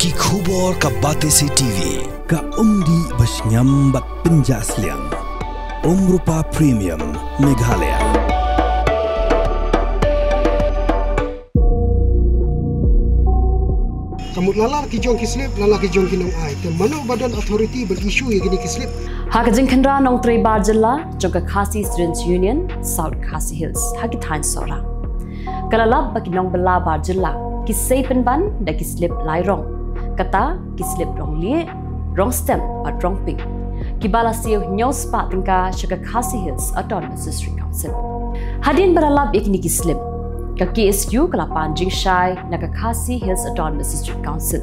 Ki khubor ka Batesi TV. Ka umdi basnyam bak penjas liang. Rupa Premium Meghalaya. Kamut lala kijong kislip, lala kijong kinong ay. Temano badan authority berisu yang gini kislip. Hakajing kendra nong Tri Barjilla, Joka Khasi Students Union, South Khasi Hills, Hakitain Sora. Kalalab bagi nong bela Barjilla, kisay penban da kislip lairong. Kata kislip rong lie, rong stem pat rong pink. Kibala siyo nyaw spa tingka Joka Khasi Hills Autonomous District Council. Hadin beralab ikni kislip. Ka KSU kalapan jingshai naka Khasi Hills Autonomous District Council.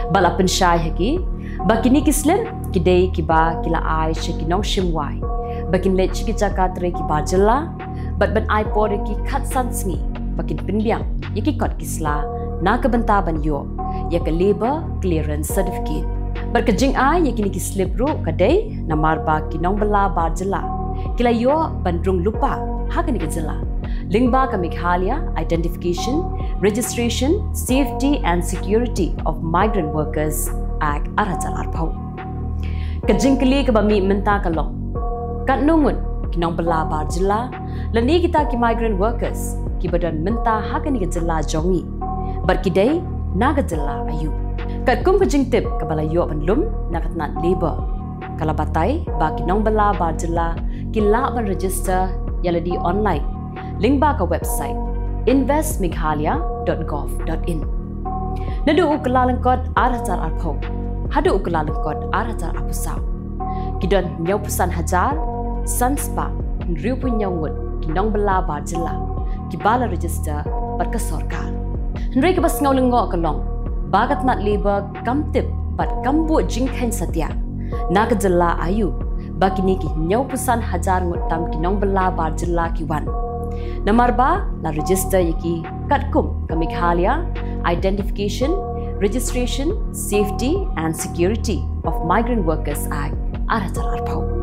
Balapan syai haki, bakini kislip kidei kiba kila ai shekinong shimwai. Bakin let chikijaka tre ki Barjilla, bat ban ai por ki khat sansngi, bakin pinbiang yaki kot kisla na kabentaban yo, yaka labor clearance certificate. Berkejing ai yakini kislip ru kadai namarba kinong bela Barjilla. Kila yo bandrung lupa hakani kejela. Lingba ka Meghalaya Identification, Registration, Safety and Security of Migrant Workers Act Aratal Arpau. Kajingkali ka bami menta kalong. Kat nungun kinong bela Barjilla, lani kita ki migrant workers ki badan menta hakani kejela jongi. Berkidai naga jela ayu. Kat kum kajingtip ka balayo banlum nakatnat labor. Kalabatay ba kinong bela Barjilla kila ban register yaladi online. Link ba ka website investmeghalaya.gov.in. Nadu ukalalangkot aratar arpau. Hadu ukalalangkot aratar apusaw. Kidon nyaw pusan hajar, sunspa, nriu pun nyawngut, kinong bela Barjilla, kibala register pat ka sorkar. Nri ka bas ngaw lengo kalong, bagat nat labor kamtip pat kambu jingkain satya. Nakajala ayu, bakini ki nyaw pusan hajar ngutam kinong bela Barjilla kiwan. Namarba la register yaki katkum ka Meghalaya Identification, Registration, Safety and Security of Migrant Workers Act Aratal Arpau.